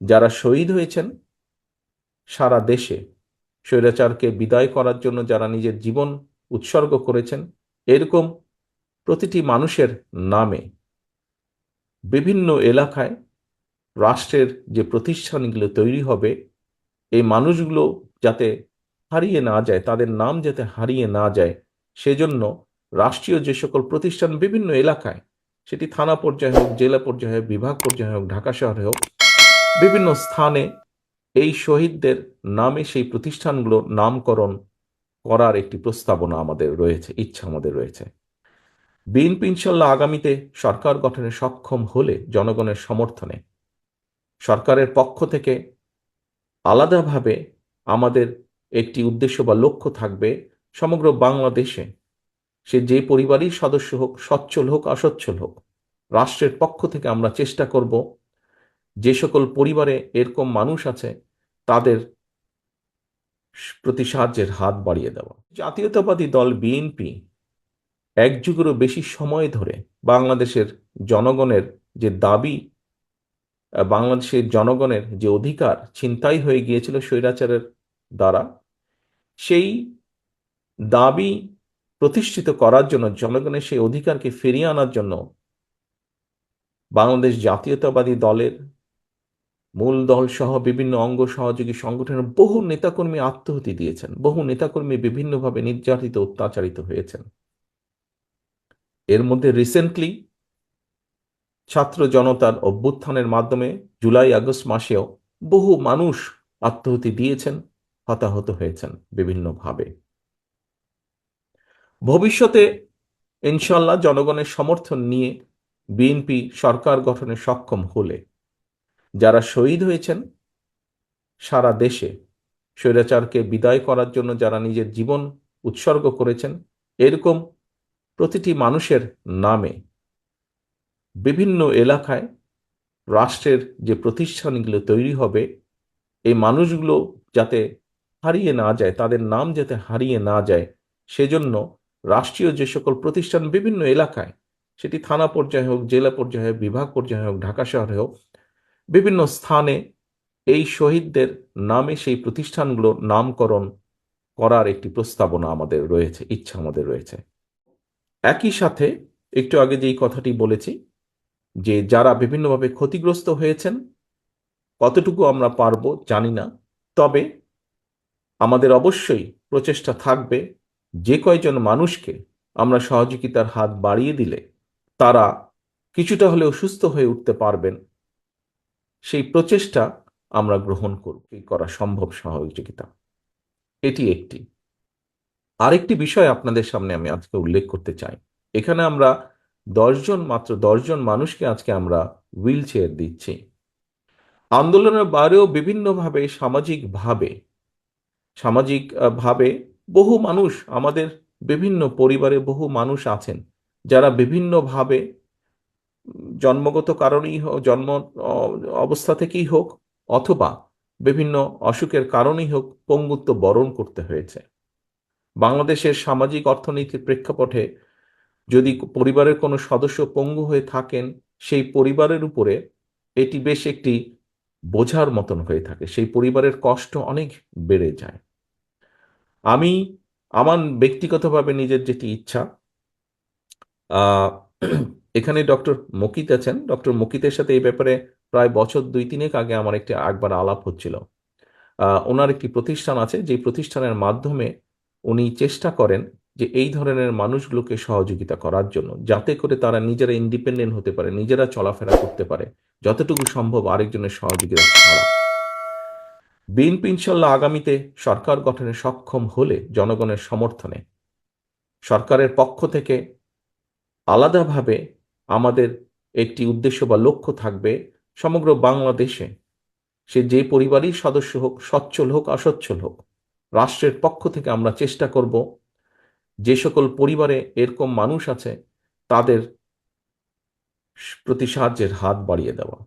যারা শহীদ হয়েছেন সারা দেশে, স্বৈরাচারকে বিদায় করার জন্য যারা নিজের জীবন উৎসর্গ করেছেন, এরকম প্রতিটি মানুষের নামে বিভিন্ন এলাকায় রাষ্ট্রের যে প্রতিষ্ঠানগুলো তৈরি হবে, এই মানুষগুলো যাতে হারিয়ে না যায়, তাদের নাম যাতে হারিয়ে না যায়, সেজন্য রাষ্ট্রীয় যে সকল প্রতিষ্ঠান বিভিন্ন এলাকায়, সেটি থানা পর্যায়ে হোক, জেলা পর্যায়ে হোক, বিভাগ পর্যায়ে হোক, ঢাকা শহরে হোক, বিভিন্ন স্থানে এই শহীদদের নামে সেই প্রতিষ্ঠানগুলো নামকরণ করার একটি প্রস্তাবনা আমাদের রয়েছে, ইচ্ছা আমাদের রয়েছে। বিএনপি ইনশাল্লাহ আগামীতে সরকার গঠনে সক্ষম হলে জনগণের সমর্থনে সরকারের পক্ষ থেকে আলাদাভাবে আমাদের একটি উদ্দেশ্য বা লক্ষ্য থাকবে, সমগ্র বাংলাদেশে সে যে পরিবারই সদস্য হোক, সচ্ছল হোক অসচ্ছল হোক, রাষ্ট্রের পক্ষ থেকে আমরা চেষ্টা করব যে সকল পরিবারে এরকম মানুষ আছে তাদের প্রতি সাহায্যের হাত বাড়িয়ে দেওয়া। জাতীয়তাবাদী দল বিএনপি এক যুগেরও বেশি সময় ধরে বাংলাদেশের জনগণের যে দাবি, বাংলাদেশের জনগণের যে অধিকার ছিনতাই হয়ে গিয়েছিল স্বৈরাচারের দ্বারা, সেই দাবি প্রতিষ্ঠিত করার জন্য, জনগণের সেই অধিকারকে ফিরিয়ে আনার জন্য বাংলাদেশ জাতীয়তাবাদী দলের মূল দল সহ বিভিন্ন অঙ্গ সহযোগী সংগঠনের বহু নেতাকর্মী আত্মাহুতি দিয়েছেন, বহু নেতাকর্মী বিভিন্নভাবে নির্যাতিত অত্যাচারিত হয়েছেন। এর মধ্যে রিসেন্টলি ছাত্র জনতার অভ্যুত্থানের মাধ্যমে জুলাই আগস্ট মাসেও বহু মানুষ আত্মাহুতি দিয়েছেন, হতাহত হয়েছেন বিভিন্নভাবে। ভবিষ্যতে ইনশাল্লাহ জনগণের সমর্থন নিয়ে বিএনপি সরকার গঠনে সক্ষম হলে যারা শহীদ হয়েছেন সারা দেশে, স্বৈরাচারকে বিদায় করার জন্য যারা নিজের জীবন উৎসর্গ করেছেন, এরকম প্রতিটি মানুষের নামে বিভিন্ন এলাকায় রাষ্ট্রের যে প্রতিষ্ঠানগুলো তৈরি হবে, এই মানুষগুলো যাতে হারিয়ে না যায়, তাদের নাম যাতে হারিয়ে না যায়, সেজন্য রাষ্ট্রীয় যে সকল প্রতিষ্ঠান বিভিন্ন এলাকায়, সেটি থানা পর্যায়ে হোক, জেলা পর্যায়ে হোক, বিভাগ পর্যায়ে হোক, ঢাকা শহরে হোক, বিভিন্ন স্থানে এই শহীদদের নামে সেই প্রতিষ্ঠানগুলো নামকরণ করার একটি প্রস্তাবনা আমাদের রয়েছে, ইচ্ছা আমাদের রয়েছে। একই সাথে একটু আগে যেই কথাটি বলেছি, যে যারা বিভিন্নভাবে ক্ষতিগ্রস্ত হয়েছেন, কতটুকু আমরা পারবো জানি না, তবে আমাদের অবশ্যই প্রচেষ্টা থাকবে যে কয়জন মানুষকে আমরা সহযোগিতার হাত বাড়িয়ে দিলে তারা কিছুটা হলেও সুস্থ হয়ে উঠতে পারবেন, সেই প্রচেষ্টা আমরা গ্রহণ করব, করা সম্ভব সহযোগিতা। এটি একটি। আরেকটি বিষয় আপনাদের সামনে আমি আজকে উল্লেখ করতে চাই। এখানে আমরা মাত্র 10 জন মানুষকে আজকে আমরা হুইল চেয়ার দিচ্ছি। আন্দোলনের বাইরেও বিভিন্নভাবে সামাজিক ভাবে বহু মানুষ, আমাদের বিভিন্ন পরিবারে বহু মানুষ আছেন যারা বিভিন্নভাবে জন্মগত কারণেই হোক, জন্ম অবস্থা থেকেই হোক, অথবা বিভিন্ন অসুখের কারণেই হোক, পঙ্গুত্ব বরণ করতে হয়েছে। বাংলাদেশের সামাজিক অর্থনীতির প্রেক্ষাপটে যদি পরিবারের কোনো সদস্য পঙ্গু হয়ে থাকেন, সেই পরিবারের উপরে এটি বেশ একটি বোঝার মতন হয়ে থাকে, সেই পরিবারের কষ্ট অনেক বেড়ে যায়। আমি আমার ব্যক্তিগতভাবে নিজের যেটি ইচ্ছা, আহ, এখানে ডক্টর মকিত আছেন, ডক্টর মকিতের সাথে এই ব্যাপারে প্রায় বছর 2-3 আগে আমার একবার আলাপ হচ্ছিল। ওনার একটি প্রতিষ্ঠান আছে, যে প্রতিষ্ঠানের মাধ্যমে উনি চেষ্টা করেন যে এই ধরনের মানুষগুলোকে সহযোগিতা করার জন্য, যাতে করে তারা নিজেরা ইন্ডিপেন্ডেন্ট হতে পারে, নিজেরা চলাফেরা করতে পারে, যতটুকু সম্ভব আরেকজনের সহযোগিতা ছাড়া। বিএনপি ইনশাল্লাহ আগামীতে সরকার গঠনে সক্ষম হলে জনগণের সমর্থনে সরকারের পক্ষ থেকে আলাদাভাবে আমাদের একটি উদ্দেশ্য বা লক্ষ্য থাকবে, সমগ্র বাংলাদেশে সে যে পরিবারই সদস্য হোক, সচ্ছল হোক অসচ্ছল হোক, রাষ্ট্রের পক্ষ থেকে আমরা চেষ্টা করব যে সকল পরিবারে এরকম মানুষ আছে তাদের প্রতি সাহায্যের হাত বাড়িয়ে দেওয়া।